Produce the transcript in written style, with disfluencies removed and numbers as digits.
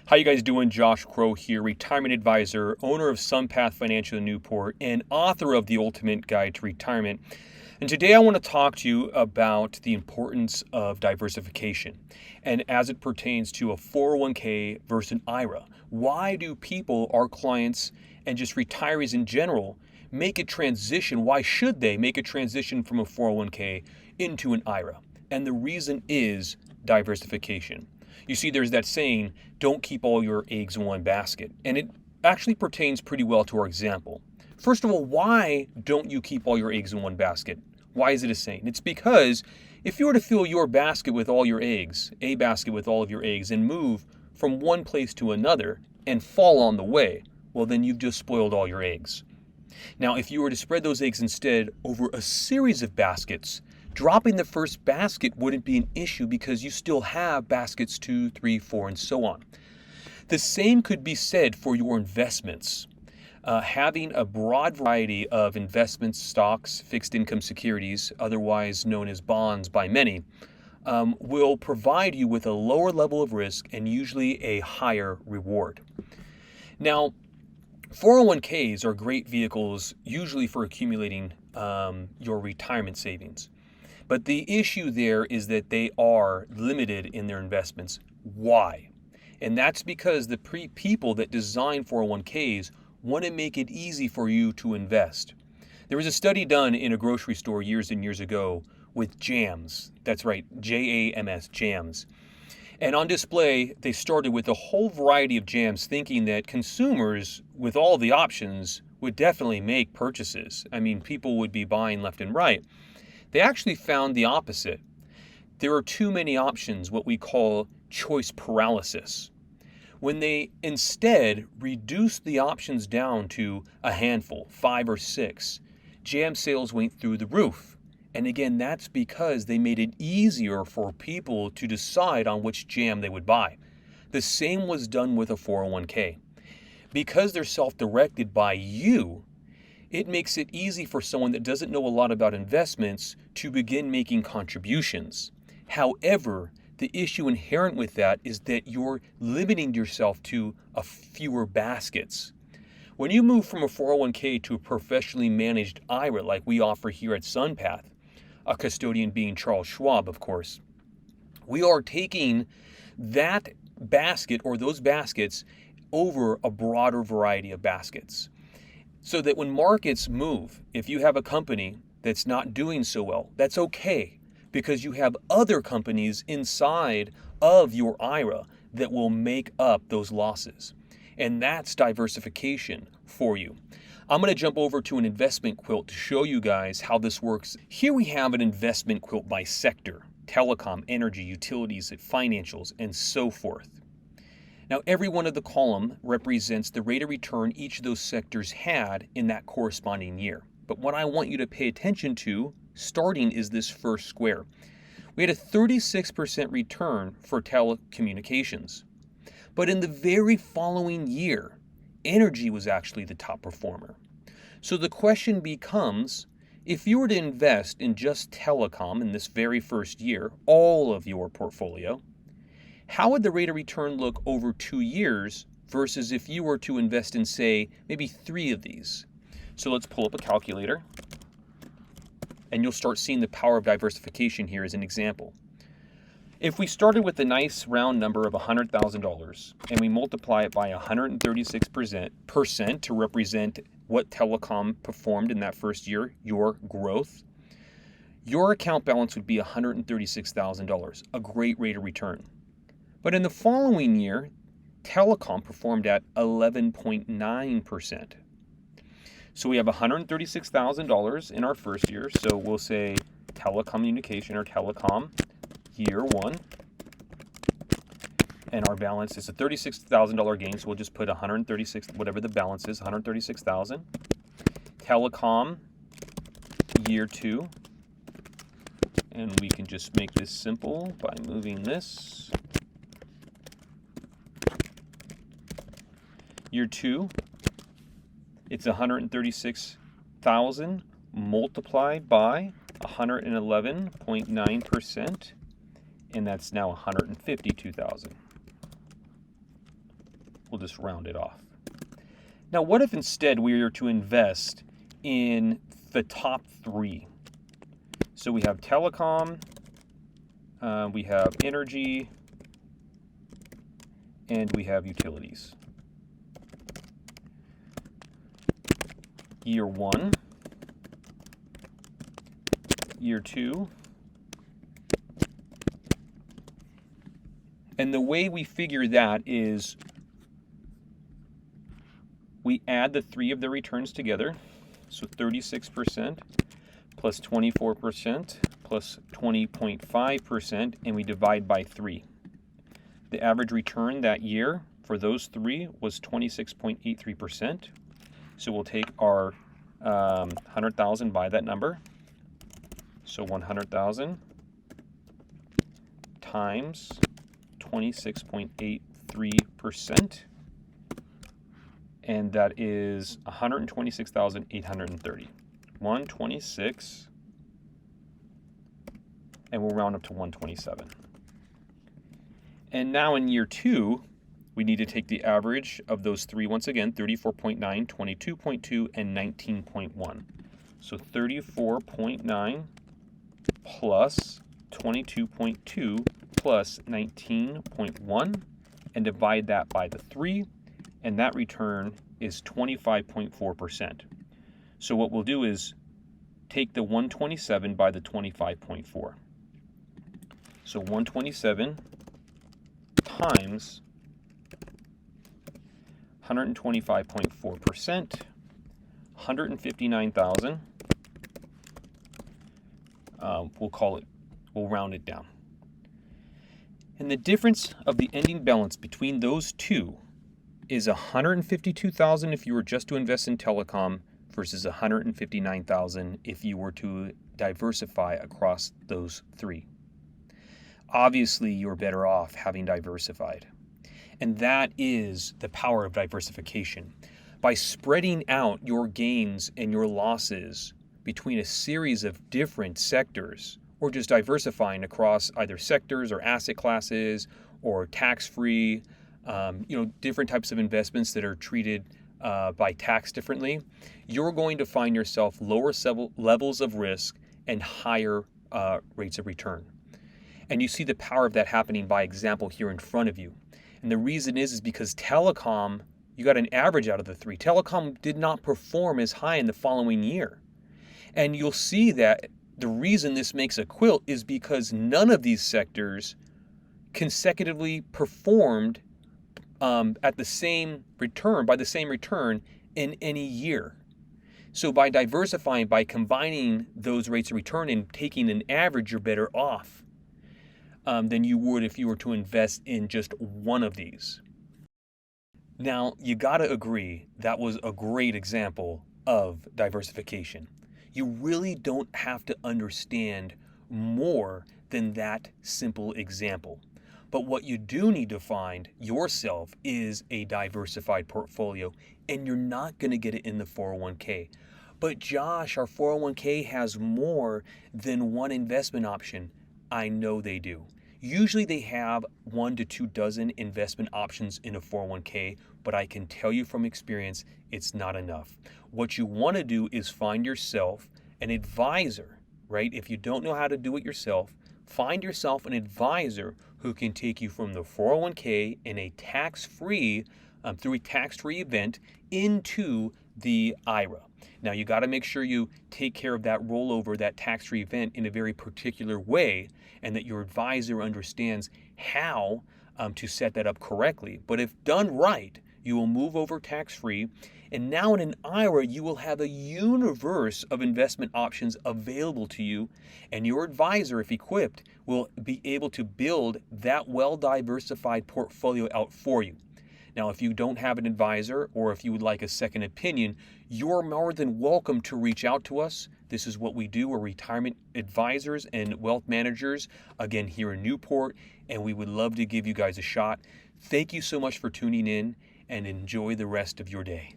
How you guys doing? Josh Crowe here, retirement advisor, owner of Sunpath Financial in Newport, and author of The Ultimate Guide to Retirement. And today I want to talk to you about the importance of diversification and as it pertains to a 401k versus an IRA. Why do people, our clients, and just retirees in general, make a transition? Why should they make a transition from a 401k into an IRA? And the reason is diversification. You see, there's that saying, don't keep all your eggs in one basket. And it actually pertains pretty well to our example. First of all, why don't you keep all your eggs in one basket? Why is it a saying? It's because if you were to fill your basket with all your eggs, a basket with all of your eggs, and move from one place to another and fall on the way, well, then you've just spoiled all your eggs. Now, if you were to spread those eggs instead over a series of baskets, dropping the first basket wouldn't be an issue because you still have baskets 2, 3, 4, and so on. The same could be said for your investments. Having a broad variety of investments, stocks, fixed income securities, otherwise known as bonds by many, will provide you with a lower level of risk and usually a higher reward. Now, 401ks are great vehicles usually for accumulating your retirement savings. But the issue there is that they are limited in their investments. Why? And that's because the people that design 401ks want to make it easy for you to invest. There was a study done in a grocery store years and years ago with jams. That's right, Jams, jams. And on display, they started with a whole variety of jams, thinking that consumers, with all the options, would definitely make purchases. I mean, people would be buying left and right. They actually found the opposite. There are too many options, what we call choice paralysis. When they instead reduced the options down to a handful, 5 or 6, jam sales went through the roof. And again, that's because they made it easier for people to decide on which jam they would buy. The same was done with a 401k. Because they're self-directed by you, it makes it easy for someone that doesn't know a lot about investments to begin making contributions. However, the issue inherent with that is that you're limiting yourself to a fewer baskets. When you move from a 401k to a professionally managed IRA like we offer here at Sunpath, a custodian being Charles Schwab, of course, we are taking that basket or those baskets over a broader variety of baskets. So that when markets move, if you have a company that's not doing so well, that's okay because you have other companies inside of your IRA that will make up those losses. And that's diversification for you. I'm going to jump over to an investment quilt to show you guys how this works. Here we have an investment quilt by sector: telecom, energy, utilities, financials, and so forth. Now, every one of the column represents the rate of return each of those sectors had in that corresponding year. But what I want you to pay attention to, starting, is this first square. We had a 36% return for telecommunications. But in the very following year, energy was actually the top performer. So the question becomes, if you were to invest in just telecom in this very first year, all of your portfolio, how would the rate of return look over 2 years versus if you were to invest in, say, maybe 3 of these? So let's pull up a calculator, and you'll start seeing the power of diversification here as an example. If we started with a nice round number of $100,000 and we multiply it by 136% to represent what telecom performed in that first year, your growth, your account balance would be $136,000, a great rate of return. But in the following year, telecom performed at 11.9%. So we have $136,000 in our first year. So we'll say telecommunication or telecom year 1. And our balance is a $36,000 gain. So we'll just put 136, whatever the balance is, 136,000. Telecom year 2. And we can just make this simple by moving this. Year 2, it's 136,000 multiplied by 111.9%, and that's now 152,000. We'll just round it off. Now, what if instead we were to invest in the top three? So we have telecom, we have energy, and we have utilities. Year 1, year 2, and the way we figure that is we add the three of the returns together, so 36% plus 24% plus 20.5%, and we divide by 3. The average return that year for those three was 26.83%. So we'll take our 100,000 by that number. So 100,000 times 26.83%, and that is 126,830. 126, and we'll round up to 127. And now in year 2, we need to take the average of those three once again, 34.9, 22.2, and 19.1. So 34.9 plus 22.2 plus 19.1, and divide that by the 3, and that return is 25.4%. So what we'll do is take the 127 by the 25.4. So 127 times 125.4%, 159,000. We'll round it down. And the difference of the ending balance between those two is 152,000 if you were just to invest in telecom versus 159,000 if you were to diversify across those three. Obviously, you're better off having diversified. And that is the power of diversification. By spreading out your gains and your losses between a series of different sectors, or just diversifying across either sectors or asset classes or tax-free, different types of investments that are treated by tax differently, you're going to find yourself lower levels of risk and higher rates of return. And you see the power of that happening by example here in front of you. And the reason is because telecom, you got an average out of the three. Telecom did not perform as high in the following year. And you'll see that the reason this makes a quilt is because none of these sectors consecutively performed at the same return, by the same return in any year. So by diversifying, by combining those rates of return and taking an average, you're better off than you would if you were to invest in just one of these. Now, you gotta agree that was a great example of diversification. You really don't have to understand more than that simple example. But what you do need to find yourself is a diversified portfolio, and you're not going to get it in the 401k. But Josh, our 401k has more than one investment option. I know they do. Usually they have 1 to 2 dozen investment options in a 401k, but I can tell you from experience, it's not enough. What you want to do is find yourself an advisor, right? If you don't know how to do it yourself, find yourself an advisor who can take you from the 401k in a tax-free, through a tax-free event into the IRA. Now you got to make sure you take care of that rollover, that tax-free event in a very particular way, and that your advisor understands how to set that up correctly. But if done right, you will move over tax-free, and now in an IRA, you will have a universe of investment options available to you, and your advisor, if equipped, will be able to build that well-diversified portfolio out for you. Now, if you don't have an advisor, or if you would like a second opinion, you're more than welcome to reach out to us. This is what we do. We're retirement advisors and wealth managers, again, here in Newport, and we would love to give you guys a shot. Thank you so much for tuning in, and enjoy the rest of your day.